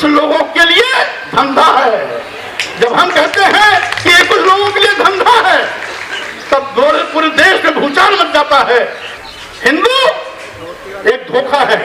कुछ लोगों के लिए धंधा है। जब हम कहते हैं कि ये कुछ लोगों के लिए धंधा है, तब पूरे देश में भूचाल मच जाता है। हिंदू एक धोखा है।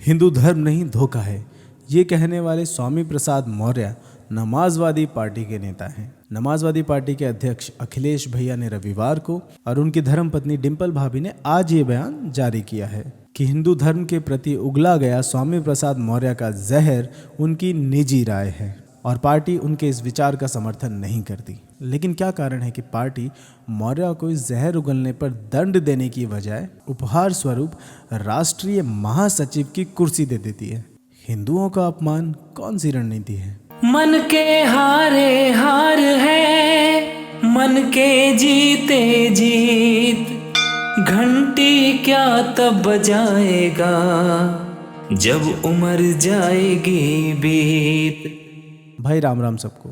हिंदू धर्म नहीं धोखा है, ये कहने वाले स्वामी प्रसाद मौर्य नमाजवादी पार्टी के नेता हैं। नमाजवादी पार्टी के अध्यक्ष अखिलेश भैया ने रविवार को और उनकी धर्मपत्नी डिंपल भाभी ने आज ये बयान जारी किया है कि हिंदू धर्म के प्रति उगला गया स्वामी प्रसाद मौर्य का जहर उनकी निजी राय है और पार्टी उनके इस विचार का समर्थन नहीं करती। लेकिन क्या कारण है कि पार्टी मौर्य को इस जहर उगलने पर दंड देने की बजाय उपहार स्वरूप राष्ट्रीय महासचिव की कुर्सी दे देती है? हिंदुओं का अपमान कौन सी रणनीति है? मन के हारे हार है, मन के जीते जीत, घंटी क्या तब बजाएगा जब उम्र जाएगी बीत। भाई राम राम सबको।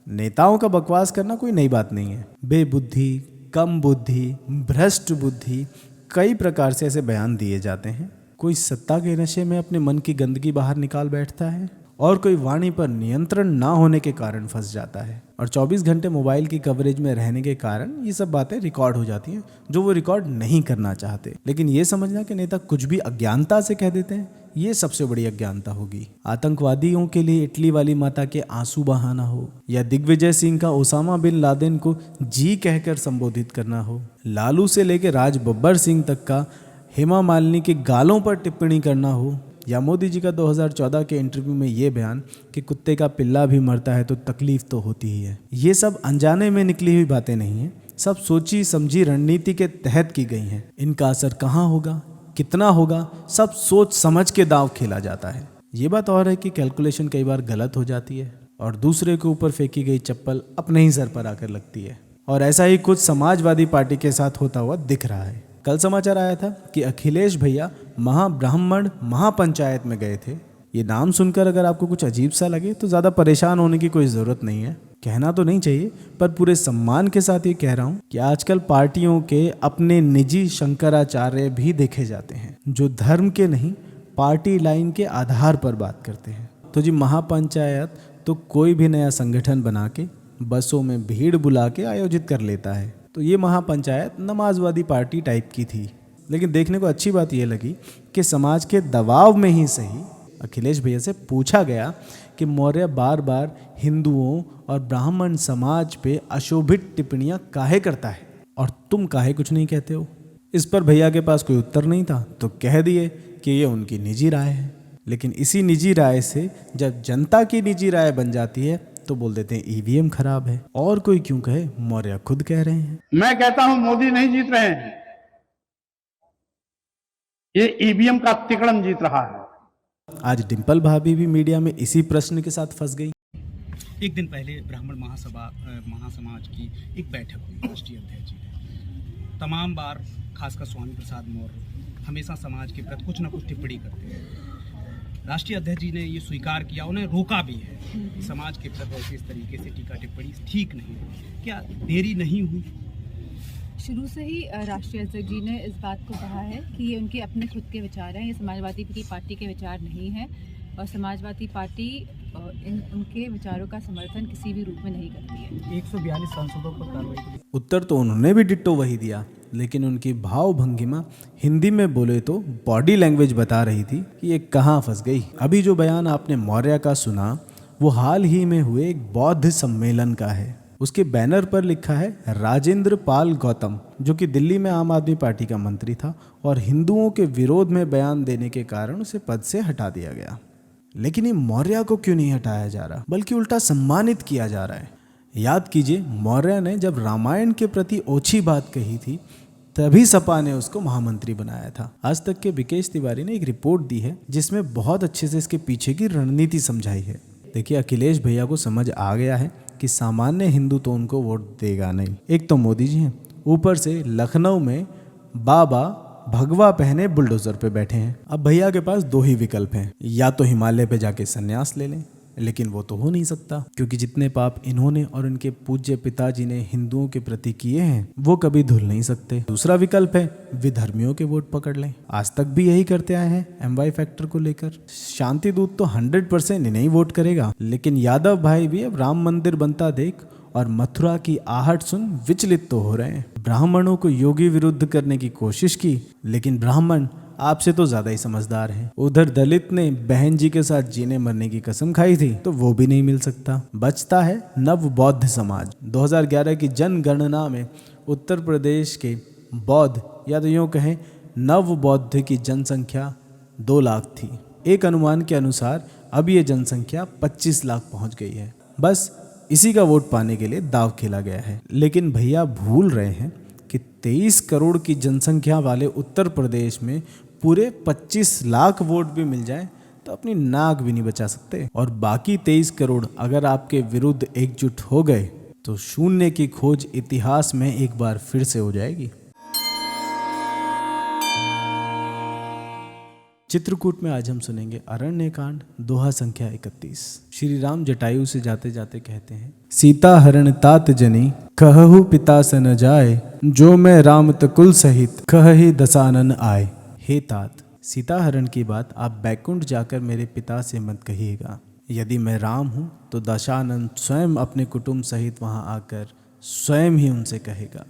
नेताओं का बकवास करना कोई नई बात नहीं है। बेबुद्धि, कम बुद्धि, भ्रष्ट बुद्धि, कई प्रकार से ऐसे बयान दिए जाते हैं। कोई सत्ता के नशे में अपने मन की गंदगी बाहर निकाल बैठता है और कोई वाणी पर नियंत्रण ना होने के कारण फंस जाता है और 24 घंटे मोबाइल की कवरेज में रहने के कारण ये सब बातें रिकॉर्ड हो जाती हैं जो वो रिकॉर्ड नहीं करना चाहते। लेकिन ये समझना कि नेता कुछ भी अज्ञानता से कह देते हैं, ये सबसे बड़ी अज्ञानता होगी। आतंकवादियों के लिए इटली वाली माता के आंसू बहाना हो या दिग्विजय सिंह का ओसामा बिन लादेन को जी कहकर संबोधित करना हो, लालू से लेकर राज बब्बर सिंह तक का हेमा मालिनी के गालों पर टिप्पणी करना हो, या मोदी जी का 2014 के इंटरव्यू में ये बयान कि कुत्ते का पिल्ला भी मरता है तो तकलीफ तो होती ही है, ये सब अनजाने में निकली हुई बातें नहीं हैं। सब सोची समझी रणनीति के तहत की गई हैं। इनका असर कहाँ होगा, कितना होगा, सब सोच समझ के दांव खेला जाता है। ये बात और है कि कैलकुलेशन कई बार गलत हो जाती है और दूसरे के ऊपर फेंकी गई चप्पल अपने ही सर पर आकर लगती है। और ऐसा ही कुछ समाजवादी पार्टी के साथ होता हुआ दिख रहा है। कल समाचार आया था कि अखिलेश भैया महाब्राह्मण महापंचायत में गए थे। ये नाम सुनकर अगर आपको कुछ अजीब सा लगे तो ज़्यादा परेशान होने की कोई ज़रूरत नहीं है। कहना तो नहीं चाहिए, पर पूरे सम्मान के साथ ये कह रहा हूँ कि आजकल पार्टियों के अपने निजी शंकराचार्य भी देखे जाते हैं जो धर्म के नहीं पार्टी लाइन के आधार पर बात करते हैं। तो जी महापंचायत तो कोई भी नया संगठन बना के बसों में भीड़ बुला के आयोजित कर लेता है। तो ये महापंचायत नमाजवादी पार्टी टाइप की थी। लेकिन देखने को अच्छी बात यह लगी कि समाज के दबाव में ही सही अखिलेश भैया से पूछा गया कि मौर्य बार बार हिंदुओं और ब्राह्मण समाज पे अशोभित टिप्पणियां काहे करता है और तुम काहे कुछ नहीं कहते हो। इस पर भैया के पास कोई उत्तर नहीं था तो कह दिए कि ये उनकी निजी राय है। लेकिन इसी निजी राय से जब जनता की निजी राय बन जाती है तो बोल देते हैं ईवीएम खराब है। और कोई क्यों कहे, मौर्य खुद कह रहे हैं। मैं कहता हूं मोदी नहीं जीत रहे हैं, ये ईवीएम का तिकड़म जीत रहा है। आज डिंपल भाभी भी मीडिया में इसी प्रश्न के साथ फंस गई। एक दिन पहले ब्राह्मण महासमाज की एक बैठक हुई राष्ट्रीय अध्यक्ष जी ने। तमाम बार खासकर स्वामी प्रसाद मौर्य हमेशा समाज के प्रति कुछ न कुछ टिप्पणी करते हैं। राष्ट्रीय अध्यक्ष जी ने ये स्वीकार किया, उन्हें रोका भी है कि समाज के प्रति ऐसे इस तरीके से टीका टिप्पणी ठीक नहीं है। क्या देरी नहीं हुई? शुरू से ही राष्ट्रीय अध्यक्ष जी ने इस बात को कहा है कि ये उनके अपने खुद के विचार हैं, ये समाजवादी पार्टी के विचार नहीं हैं और समाजवादी पार्टी उनके विचारों का समर्थन किसी भी रूप में नहीं करती है। 142 सांसदों पर कार्रवाई। उत्तर तो उन्होंने भी डिट्टो वही दिया, लेकिन उनकी भाव भंगिमा हिंदी में बोले तो बॉडी लैंग्वेज बता रही थी कि ये कहाँ फंस गई। अभी जो बयान आपने मौर्य का सुना वो हाल ही में हुए एक बौद्ध सम्मेलन का है। उसके बैनर पर लिखा है राजेंद्र पाल गौतम, जो कि दिल्ली में आम आदमी पार्टी का मंत्री था और हिंदुओं के विरोध में बयान देने के कारण उसे पद से हटा दिया गया। लेकिन ये मौर्य को क्यों नहीं हटाया जा रहा, बल्कि उल्टा सम्मानित किया जा रहा है। याद कीजिए, मौर्य ने जब रामायण के प्रति ओछी बात कही थी तभी सपा ने उसको महामंत्री बनाया था। आज तक के विकेश तिवारी ने एक रिपोर्ट दी है जिसमें बहुत अच्छे से इसके पीछे की रणनीति समझाई है। देखिए, अखिलेश भैया को समझ आ गया है कि सामान्य हिंदू तो उनको वोट देगा नहीं। एक तो मोदी जी हैं, ऊपर से लखनऊ में बाबा भगवा पहने बुलडोजर पे बैठे हैं। अब भैया के पास दो ही विकल्प हैं, या तो हिमालय पे जाके संन्यास ले लें लेकिन वो तो हो नहीं सकता, क्योंकि जितने पाप इन्होंने और इनके पूज्य पिताजी ने हिंदुओं के प्रति किए हैं वो कभी धुल नहीं सकते। दूसरा विकल्प है विधर्मियों के वोट पकड़ लें। आज तक भी यही करते आए हैं MY फैक्टर को लेकर। शांति दूत तो 100% इन्हें वोट करेगा, लेकिन यादव भाई भी अब राम मंदिर बनता देख और मथुरा की आहट सुन विचलित तो हो रहे हैं। ब्राह्मणों को योगी विरुद्ध करने की कोशिश की, लेकिन ब्राह्मण आपसे तो ज्यादा ही समझदार हैं। उधर दलित ने बहन जी के साथ जीने मरने की कसम खाई थी, तो वो भी नहीं मिल सकता। बचता है नव बौद्ध समाज। 2011 की जनगणना में उत्तर प्रदेश के बौद्ध, या तो यूं कहें नव बौद्ध की जनसंख्या 2 लाख थी। एक अनुमान के अनुसार अब ये जनसंख्या 25 लाख पहुंच गई है। बस इसी का वोट पाने के लिए दाव खेला गया है। लेकिन भैया भूल रहे हैं कि 23 करोड़ की जनसंख्या वाले उत्तर प्रदेश में पूरे 25 लाख वोट भी मिल जाए तो अपनी नाक भी नहीं बचा सकते। और बाकी 23 करोड़ अगर आपके विरुद्ध एकजुट हो गए तो शून्य की खोज इतिहास में एक बार फिर से हो जाएगी। चित्रकूट में आज हम सुनेंगे अरण्य कांड, दोहा संख्या 31। श्री राम जटायु से जाते जाते कहते हैं, सीता हरण तात जनी कहहु पिता स न जाए, जो मैं राम तकुल सहित कहहि दसानन आए। हे तात, सीता हरण की बात आप बैकुंठ जाकर मेरे पिता से मत कहिएगा। यदि मैं राम हूँ तो दशानन स्वयं अपने कुटुंब सहित वहां आकर स्वयं ही उनसे कहेगा।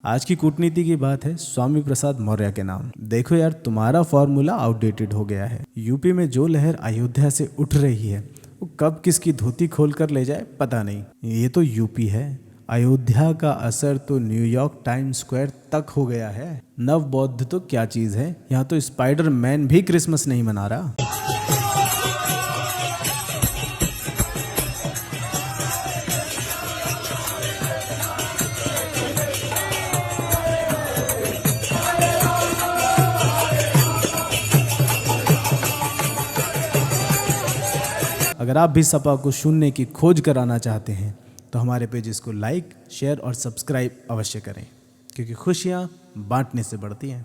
आज की कूटनीति की बात है स्वामी प्रसाद मौर्य के नाम। देखो यार, तुम्हारा फॉर्मूला आउटडेटेड हो गया है। यूपी में जो लहर अयोध्या से उठ रही है वो कब किसकी धोती खोल कर ले जाए पता नहीं। ये तो यूपी है, अयोध्या का असर तो न्यूयॉर्क टाइम्स स्क्वायर तक हो गया है। नव बौद्ध तो क्या चीज है, यहाँ तो स्पाइडर मैन भी क्रिसमस नहीं मना रहा। अगर आप भी सपा को शून्य की खोज कराना चाहते हैं तो हमारे पेजेस को लाइक, शेयर और सब्सक्राइब अवश्य करें, क्योंकि खुशियां बांटने से बढ़ती हैं।